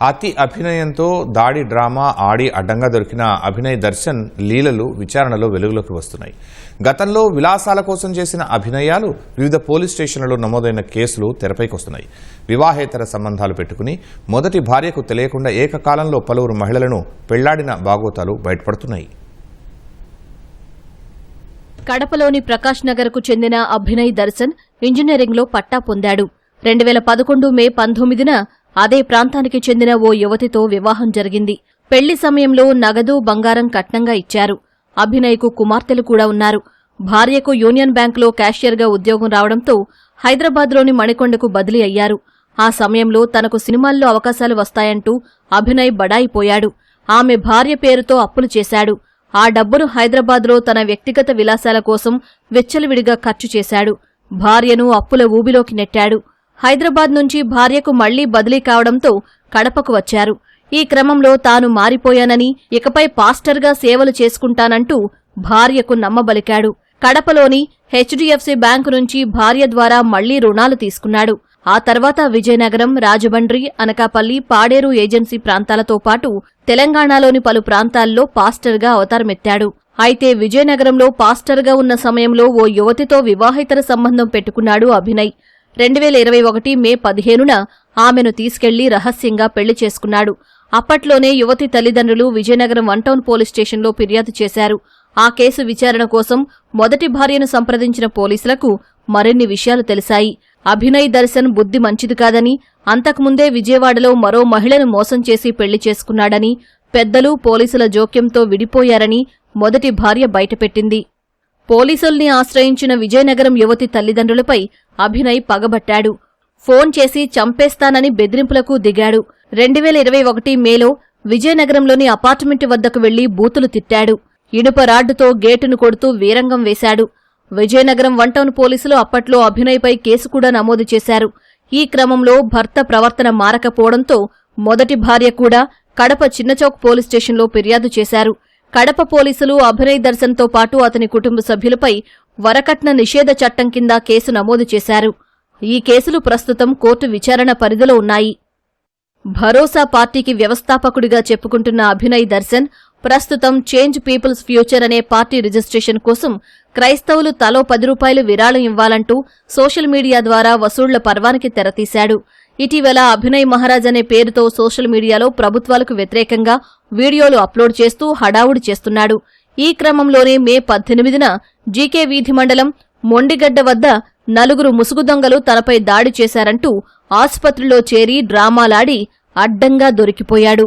అతి అభినయంతో దాడి డ్రామా ఆడి అడ్డంగా దొరికిన అభినయ్ దర్శన్ లీలలు విచారణలో వెలుగులోకి వస్తున్నాయి. గతంలో విలాసాల కోసం చేసిన అభినయాలు వివిధ పోలీస్ స్టేషన్లలో నమోదైన కేసులు తెరపైకొస్తున్నాయి. వివాహేతర సంబంధాలు పెట్టుకుని మొదటి భార్యకు తెలియకుండా ఏకకాలంలో పలువురు మహిళలను పెళ్లాడిన బాగోతాలు బయటపడుతున్నాయి. కడపలోని ప్రకాష్ నగర్కు చెందిన అభినయ్ దర్శన్ ఇంజనీరింగ్లో పట్టా పొందాడు. 2011 మే 19న అదే ప్రాంతానికి చెందిన ఓ యువతితో వివాహం జరిగింది. పెళ్లి సమయంలో నగదు బంగారం కట్నంగా ఇచ్చారు. అభినయ్కు కుమార్తెలు కూడా ఉన్నారు. భార్యకు యూనియన్ బ్యాంకులో క్యాషియర్గా ఉద్యోగం రావడంతో హైదరాబాద్లోని మణికొండకు బదిలీ అయ్యారు. ఆ సమయంలో తనకు సినిమాల్లో అవకాశాలు వస్తాయంటూ అభినయ్ బడాయిపోయాడు. ఆమె భార్య పేరుతో అప్పులు చేశాడు. ఆ డబ్బును హైదరాబాద్లో తన వ్యక్తిగత విలాసాల కోసం విచ్చలవిడిగా ఖర్చు చేశాడు. భార్యను అప్పుల ఊబిలోకి నెట్టాడు. హైదరాబాద్ నుంచి భార్యకు మళ్లీ బదిలీ కావడంతో కడపకు వచ్చారు. ఈ క్రమంలో తాను మారిపోయానని, ఇకపై పాస్టర్గా సేవలు చేసుకుంటానంటూ భార్యకు నమ్మబలికాడు. కడపలోని హెచ్డీఎఫ్సీ బ్యాంకు నుంచి భార్య ద్వారా మళ్లీ రుణాలు తీసుకున్నాడు. ఆ తర్వాత విజయనగరం, రాజమండ్రి, అనకాపల్లి, పాడేరు ఏజెన్సీ ప్రాంతాలతో పాటు తెలంగాణలోని పలు ప్రాంతాల్లో పాస్టర్గా అవతారమెత్తాడు. అయితే విజయనగరంలో పాస్టర్గా ఉన్న సమయంలో ఓ యువతితో వివాహేతర సంబంధం పెట్టుకున్నాడు అభినయ్. 2021 మే 15న ఆమెను తీసుకెళ్లి రహస్యంగా పెళ్లి చేసుకున్నాడు. అప్పట్లోనే యువతి తల్లిదండ్రులు విజయనగరం 1 టౌన్ పోలీస్ స్టేషన్లో ఫిర్యాదు చేశారు. ఆ కేసు విచారణ కోసం మొదటి భార్యను సంప్రదించిన పోలీసులకు మరిన్ని విషయాలు తెలిసాయి. అభినయ్ దర్శన్ బుద్ధి మంచిది కాదని, అంతకుముందే విజయవాడలో మరో మహిళను మోసం చేసి పెళ్లి చేసుకున్నాడని, పెద్దలు పోలీసుల జోక్యంతో విడిపోయారని మొదటి భార్య బయటపెట్టింది. పోలీసుల్ని ఆశ్రయించిన విజయనగరం యువతి తల్లిదండ్రులపై అభినయ్ పగబట్టాడు. ఫోన్ చేసి చంపేస్తానని బెదిరింపులకు దిగాడు. 2021 మేలో విజయనగరంలోని అపార్ట్మెంటు వద్దకు వెళ్లి బూతులు తిట్టాడు. ఇనుప రాడ్డుతో గేటును కొడుతూ వీరంగం వేశాడు. విజయనగరం 1 టౌన్ పోలీసులు అప్పట్లో అభినయ్పై కేసు కూడా నమోదు చేశారు. ఈ క్రమంలో భర్త ప్రవర్తన మారకపోవడంతో మొదటి భార్య కూడా కడప చిన్నచౌక్ పోలీస్ స్టేషన్లో ఫిర్యాదు చేశారు. కడప పోలీసులు అభినయ్ దర్శన్తో పాటు అతని కుటుంబ సభ్యులపై వరకట్న నిషేధ చట్టం కింద కేసు నమోదు చేశారు. ఈ కేసులు ప్రస్తుతం కోర్టు విచారణ పరిధిలో ఉన్నాయి. భరోసా పార్టీకి వ్యవస్థాపకుడిగా చెప్పుకుంటున్న అభినయ్ దర్శన్ ప్రస్తుతం చేంజ్ పీపుల్స్ ఫ్యూచర్ అనే పార్టీ రిజిస్ట్రేషన్ కోసం క్రైస్తవులు తలో 10 రూపాయలు విరాళం ఇవ్వాలంటూ సోషల్ మీడియా ద్వారా వసూళ్ల పర్వానికి తెరతీశాడు. ఇటీవల అభినయ్ మహారాజ్ అనే పేరుతో సోషల్ మీడియాలో ప్రభుత్వాలకు వ్యతిరేకంగా వీడియోలు అప్లోడ్ చేస్తూ హడావుడి చేస్తున్నాడు. ఈ క్రమంలోనే మే 18న జీకే వీధి మండలం మొండిగడ్డ వద్ద 4 ముసుగు దొంగలు తనపై దాడి చేశారంటూ ఆసుపత్రిలో చేరి డ్రామాలాడి అడ్డంగా దొరికిపోయాడు.